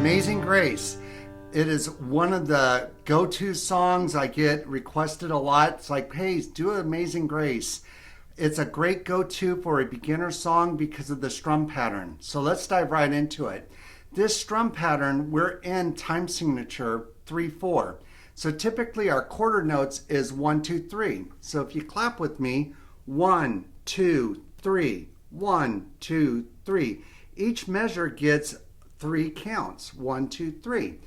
Amazing Grace. It is one of the go-to songs. I get requested a lot. It's like, hey, do Amazing Grace. It's a great go-to for a beginner song because of the strum pattern. So let's dive right into it. This strum pattern, we're in time signature 3/4. So typically our quarter notes is 1, 2, 3. So if you clap with me, 1, 2, 3, 1, 2, 3. Each measure gets 3 counts, 1, 2, 3.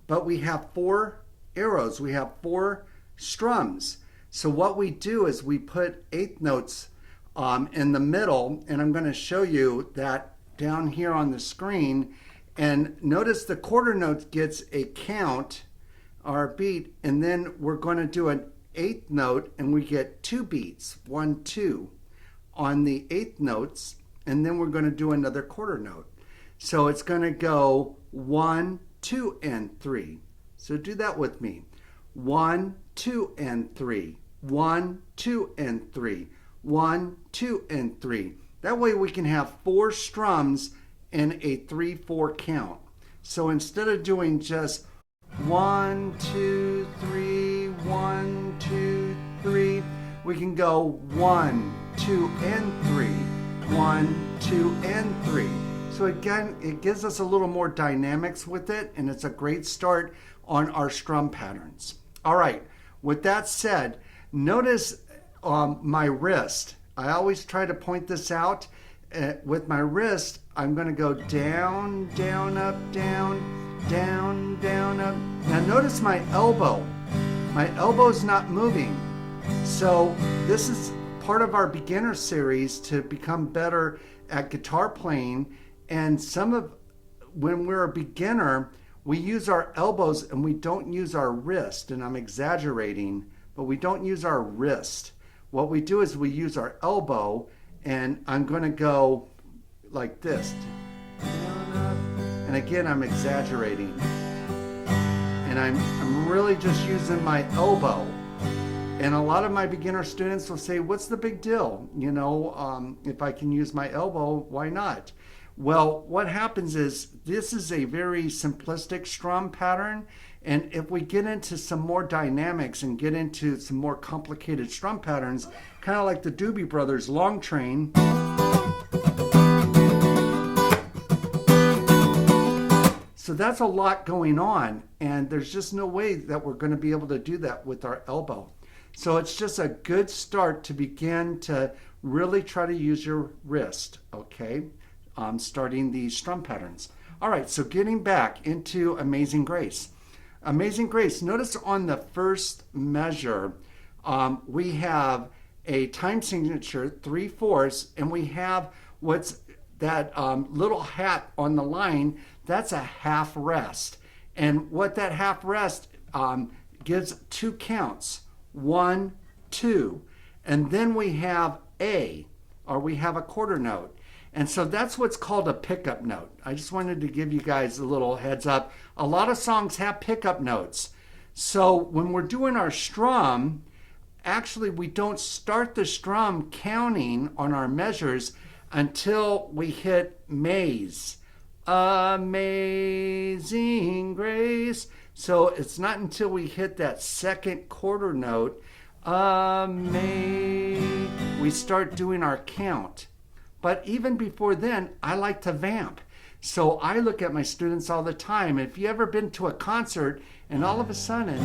But we have 4 arrows, we have 4 strums. So what we do is we put eighth notes in the middle, and I'm going to show you that down here on the screen. And notice the quarter note gets a count or a beat, and then we're going to do an eighth note and we get 2 beats, 1, 2 on the eighth notes, and then we're going to do another quarter note. So it's going to go 1, 2, and 3. So do that with me. 1, 2, and 3. 1, 2, and 3. 1, 2, and 3. That way we can have 4 strums in a 3/4 count. So instead of doing just 1, 2, 3, 1, 2, 3, we can go 1, 2, and 3. 1, 2, and 3. So again, it gives us a little more dynamics with it, and it's a great start on our strum patterns. All right, with that said, notice my wrist. I always try to point this out. With my wrist, I'm going to go down, down, up, down, down, down, up. Now notice my elbow. My elbow's not moving. So this is part of our beginner series to become better at guitar playing. And when we're a beginner, we use our elbows and we don't use our wrist. And I'm exaggerating, but we don't use our wrist. What we do is we use our elbow, and I'm going to go like this. And again, I'm exaggerating. And I'm really just using my elbow. And a lot of my beginner students will say, what's the big deal? You know, if I can use my elbow, why not? Well, what happens is this is a very simplistic strum pattern. And if we get into some more dynamics and get into some more complicated strum patterns, kind of like the Doobie Brothers Long Train. So that's a lot going on, and there's just no way that we're going to be able to do that with our elbow. So it's just a good start to begin to really try to use your wrist, okay? Starting these strum patterns. All right, so getting back into Amazing Grace. Amazing Grace, notice on the first measure, we have a time signature 3/4, and we have what's that little hat on the line. That's a half rest. And what that half rest gives 2 counts, 1, 2. And then we have A, or we have a quarter note. And so that's what's called a pickup note. I just wanted to give you guys a little heads up. A lot of songs have pickup notes. So when we're doing our strum, actually we don't start the strum counting on our measures until we hit Maze. Amazing Grace. So it's not until we hit that second quarter note, we start doing our count. But even before then, I like to vamp. So I look at my students all the time. If you ever been to a concert and all of a sudden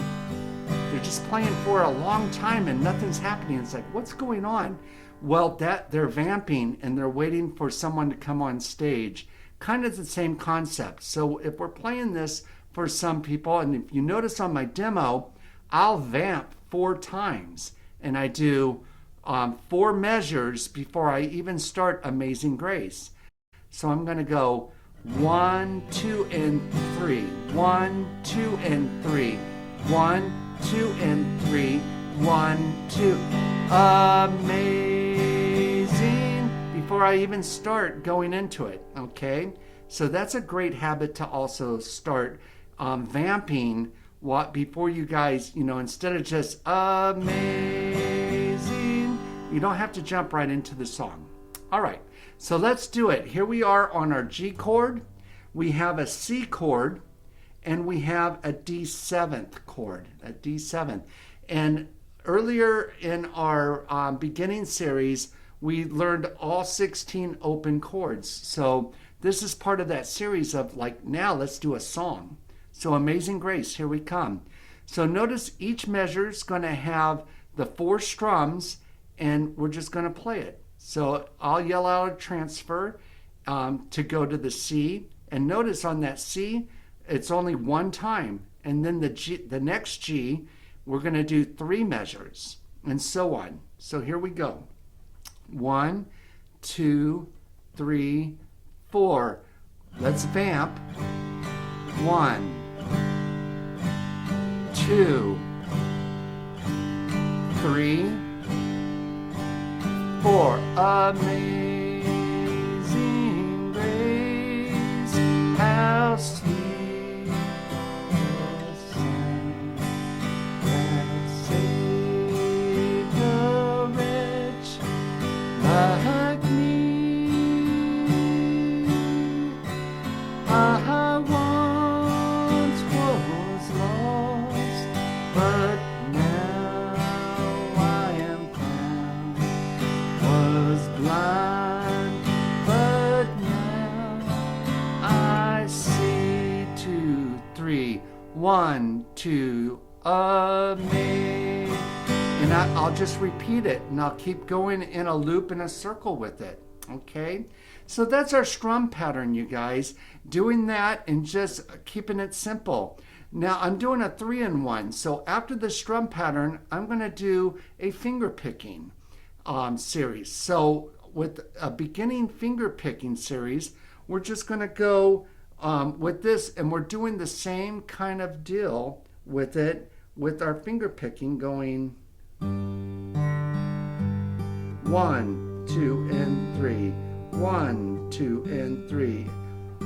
they're just playing for a long time and nothing's happening, it's like, what's going on? Well, they're vamping and they're waiting for someone to come on stage. Kind of the same concept. So if we're playing this for some people, and if you notice on my demo, I'll vamp 4 times, and I do 4 measures before I even start Amazing Grace. So I'm going to go 1, 2, and 3. 1, 2, and 3. 1, 2, and 3. 1, 2. Amazing. Before I even start going into it, okay? So that's a great habit to also start vamping before you guys, instead of just amazing, you don't have to jump right into the song. All right, so let's do it. Here we are on our G chord. we have a C chord, and we have a D7th chord, a D7. And earlier in our beginning series, we learned all 16 open chords. So this is part of that series of like, now let's do a song. So Amazing Grace, here we come. So notice each measure is going to have the 4 strums, and we're just going to play it. So I'll yell out a transfer to go to the C. And notice on that C, it's only one time. And then the next G, we're going to do 3 measures, and so on. So here we go. 1, 2, 3, 4. Let's vamp. 1, 2, 3, 4. Amazing grace, how sweet the sound that saved a wretch like me. I once was lost, but now I am found. Was blind, but now I see. 2, 3. 1, 2. Amazing. And I'll just repeat it, and I'll keep going in a loop in a circle with it. Okay? So that's our strum pattern, you guys. Doing that and just keeping it simple. Now I'm doing a 3-in-1. So after the strum pattern, I'm going to do a finger picking series. So with a beginning finger picking series, we're just going to go with this, and we're doing the same kind of deal with it, with our finger picking, going 1, 2, and 3. 1, 2, and 3.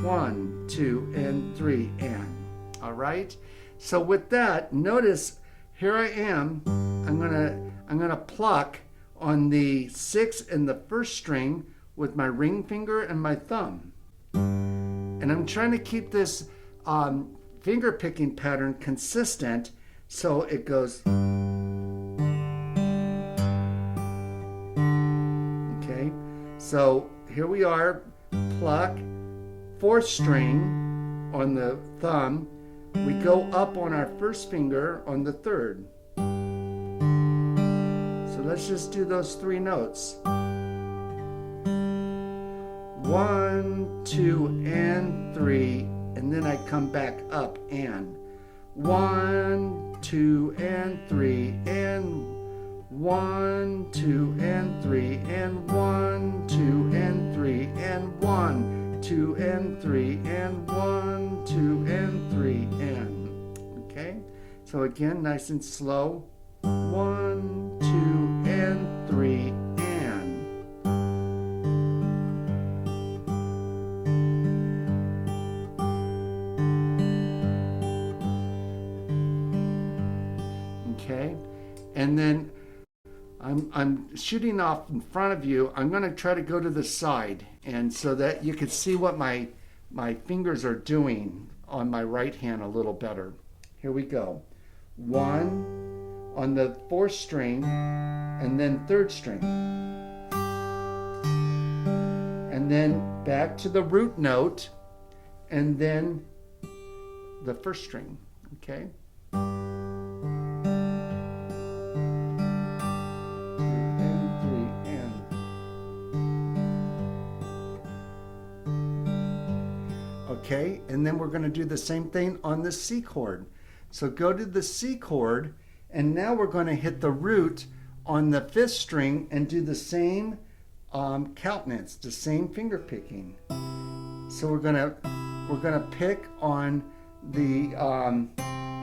1, 2, and 3, and. All right. So with that, notice here I am. I'm gonna pluck on the 6 and the 1st string with my ring finger and my thumb, and I'm trying to keep this finger picking pattern consistent. So it goes. Okay. So here we are, pluck, 4th string on the thumb. We go up on our 1st finger on the 3rd. So let's just do those 3 notes. 1, 2, and 3, and then I come back up and 1, 2, and 3, and 1, 2, and 3, and 1, 2, and 3, and 1, 2, and 3, and 1, 2, and 3, and. Okay? So again, nice and slow. 1, 2, and 3, and. Okay? And then I'm shooting off in front of you. I'm going to try to go to the side, and so that you can see what my fingers are doing on my right hand a little better. Here we go. 1 on the 4th string, and then 3rd string. And then back to the root note, and then the 1st string. Okay? Okay, and then we're going to do the same thing on the C chord. So go to the C chord, and now we're going to hit the root on the 5th string and do the same countenance, the same finger picking. So we're gonna pick on the,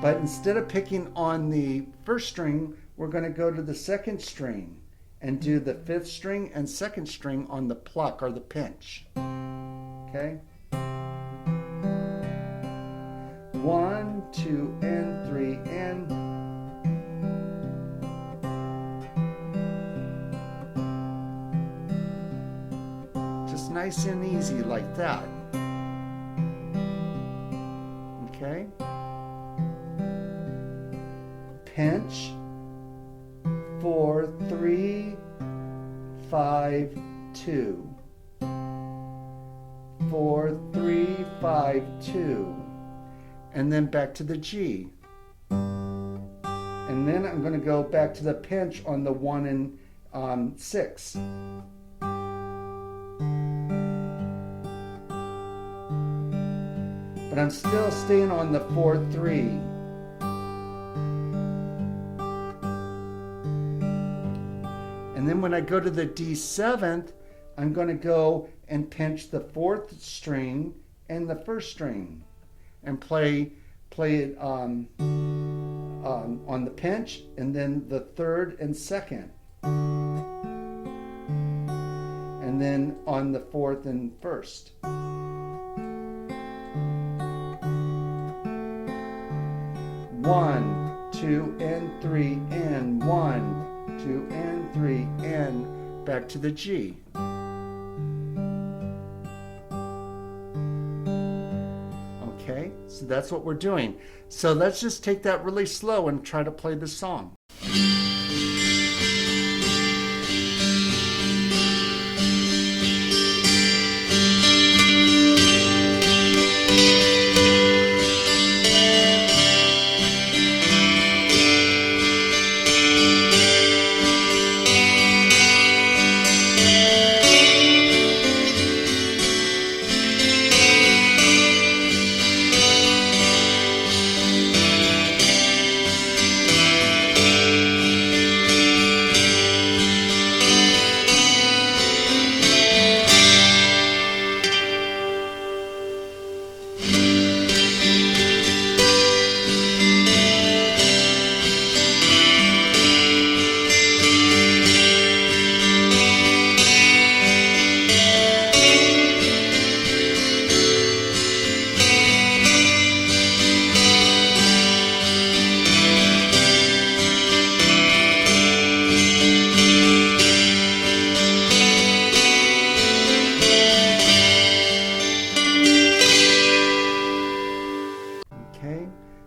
but instead of picking on the 1st string, we're going to go to the 2nd string and do the 5th string and 2nd string on the pluck or the pinch. Okay. 1, 2, and 3, and. Just nice and easy like that. Okay. Pinch, 4, 3, 5, 2. 4, 3, 5, 2. And then back to the G. And then I'm going to go back to the pinch on the 1 and 6. But I'm still staying on the 4, 3. And then when I go to the D7th, I'm going to go and pinch the 4th string and the 1st string and play it on the pinch, and then the 3rd and 2nd, and then on the 4th and 1st. One, 2, and 3, and 1, 2, and 3, and back to the G. Okay, so that's what we're doing. So let's just take that really slow and try to play the song.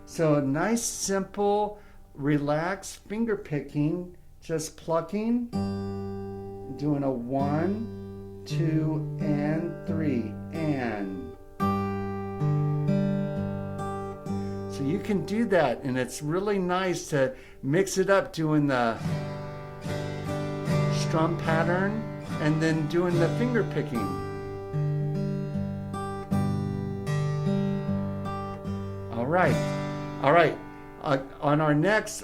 So nice, simple, relaxed finger picking, just plucking, doing a 1, 2, and 3, and. So you can do that, and it's really nice to mix it up doing the strum pattern and then doing the finger picking. All right.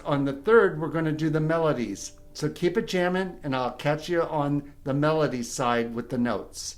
On the 3rd, we're going to do the melodies. So keep it jamming, and I'll catch you on the melody side with the notes.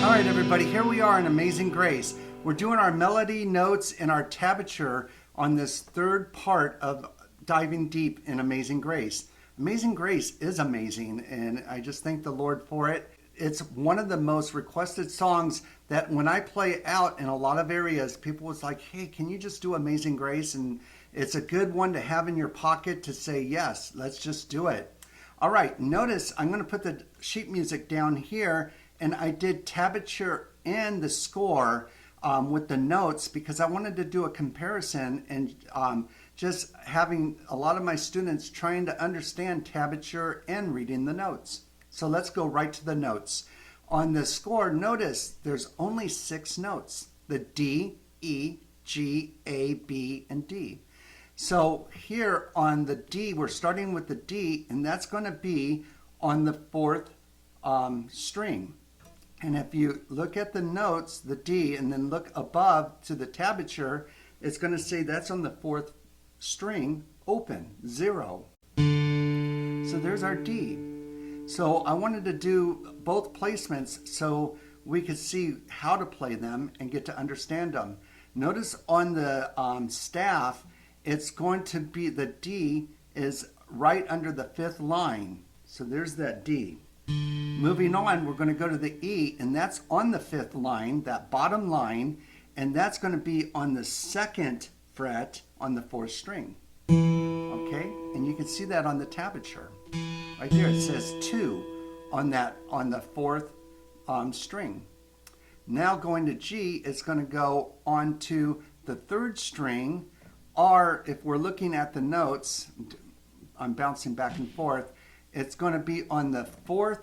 All right, everybody, here we are in Amazing Grace. We're doing our melody notes and our tablature on this 3rd part of diving deep in Amazing Grace. Amazing Grace is amazing, and I just thank the Lord for it. It's one of the most requested songs that when I play out in a lot of areas, people was like, hey, can you just do Amazing Grace? And it's a good one to have in your pocket to say, yes, let's just do it. All right, notice I'm going to put the sheet music down here, and I did tablature and the score with the notes because I wanted to do a comparison and just having a lot of my students trying to understand tablature and reading the notes. So let's go right to the notes. on the score, notice there's only 6 notes: the D, E, G, A, B, and D. So here on the D, we're starting with the D, and that's going to be on the 4th string. And if you look at the notes, the D, and then look above to the tablature, it's going to say that's on the 4th string, open, 0. So there's our D. So I wanted to do both placements so we could see how to play them and get to understand them. Notice on the staff, it's going to be, the D is right under the 5th line. So there's that D. Moving on, we're going to go to the E, and that's on the 5th line, that bottom line, and that's going to be on the 2nd fret on the 4th string. Okay, and you can see that on the tablature. Right there it says 2 on the 4th string. Now going to G, it's going to go on to the 3rd string, or if we're looking at the notes, I'm bouncing back and forth, it's going to be on the 4th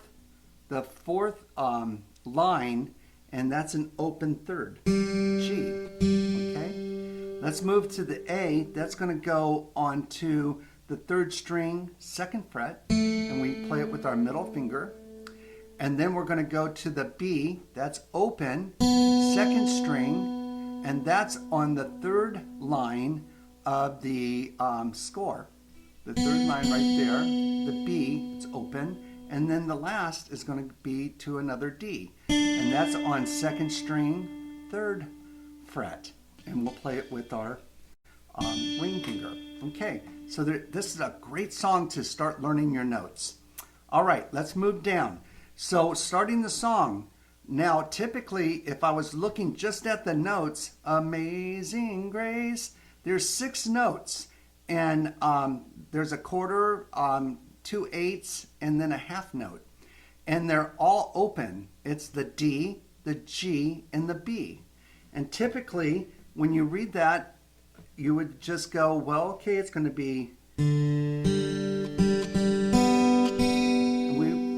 line, and that's an open 3rd, G. Okay, let's move to the A. That's going to go on to the 3rd string, 2nd fret, and we play it with our middle finger. And then we're going to go to the B. That's open, 2nd string, and that's on the 3rd line of the score. The 3rd line right there, the B, it's open, and then the last is going to be to another D, and that's on 2nd string, 3rd fret, and we'll play it with our ring finger. Okay, so this is a great song to start learning your notes. All right, let's move down. So starting the song, now typically if I was looking just at the notes, Amazing Grace, there's 6 notes, and there's a quarter, 2 eighths, and then a half note. And they're all open. It's the D, the G, and the B. And typically, when you read that, you would just go, well, okay, it's going to be...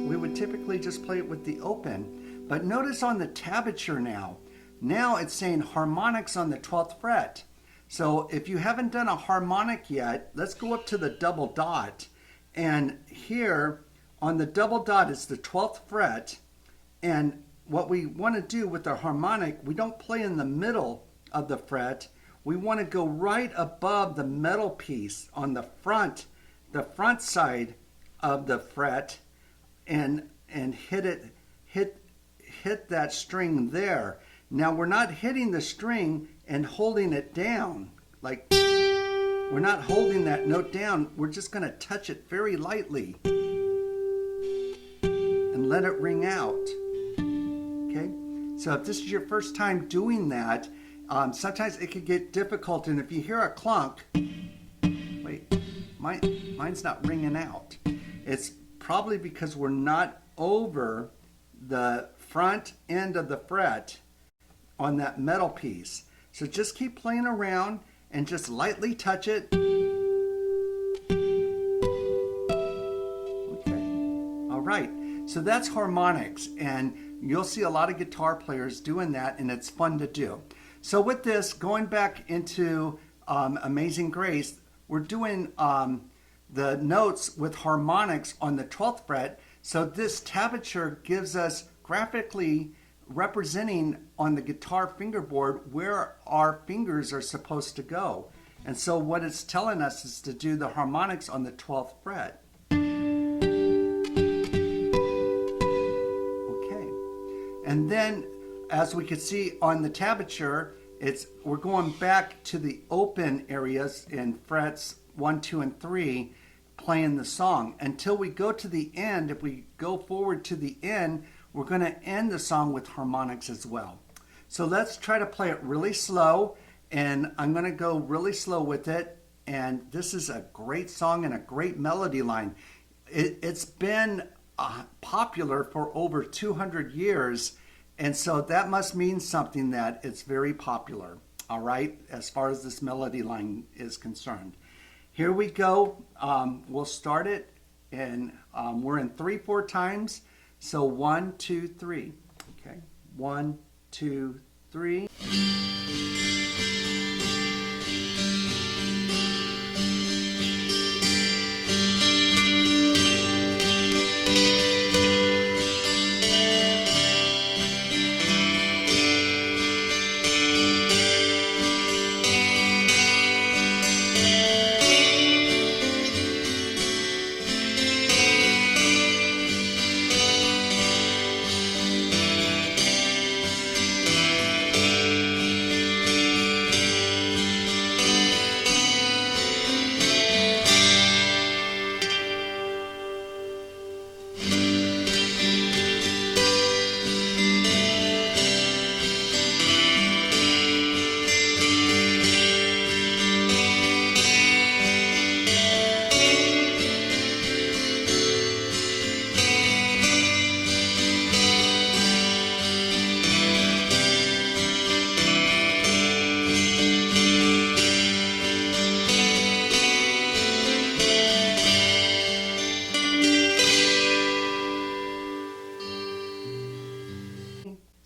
We would typically just play it with the open. But notice on the tablature now it's saying harmonics on the 12th fret. So if you haven't done a harmonic yet, let's go up to the double dot. And here on the double dot is the 12th fret. And what we want to do with our harmonic, we don't play in the middle of the fret. We want to go right above the metal piece on the front side of the fret, and hit that string there. Now we're not hitting the string and holding it down. Like, we're not holding that note down. We're just going to touch it very lightly and let it ring out. Okay? So if this is your first time doing that, sometimes it could get difficult, and if you hear a clunk, wait, mine's not ringing out. It's probably because we're not over the front end of the fret on that metal piece. So just keep playing around and just lightly touch it. Okay, all right. So that's harmonics, and you'll see a lot of guitar players doing that, and it's fun to do. So with this, going back into Amazing Grace, we're doing the notes with harmonics on the 12th fret. So this tablature gives us graphically representing on the guitar fingerboard where our fingers are supposed to go. And so what it's telling us is to do the harmonics on the 12th fret. Okay. And then, as we can see on the tablature, we're going back to the open areas in frets 1, 2, and 3, playing the song until we go to the end. If we go forward to the end, we're going to end the song with harmonics as well. So let's try to play it really slow, and I'm going to go really slow with it. And this is a great song and a great melody line. It's been popular for over 200 years, and so that must mean something, that it's very popular, all right, as far as this melody line is concerned. Here we go. We'll start it, and we're in 3/4 times. So 1, 2, 3. Okay, 1, 2, 3.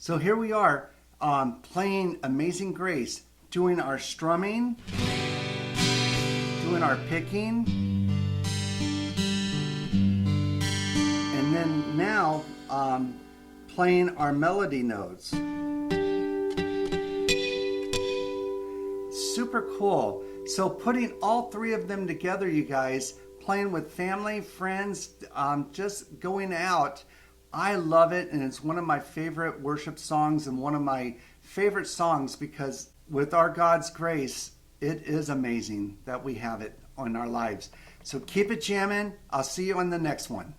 So here we are playing Amazing Grace, doing our strumming, doing our picking, and then now playing our melody notes. Super cool. So putting all three of them together, you guys, playing with family, friends, just going out. I love it, and it's one of my favorite worship songs and one of my favorite songs because with our God's grace, it is amazing that we have it in our lives. So keep it jamming. I'll see you on the next one.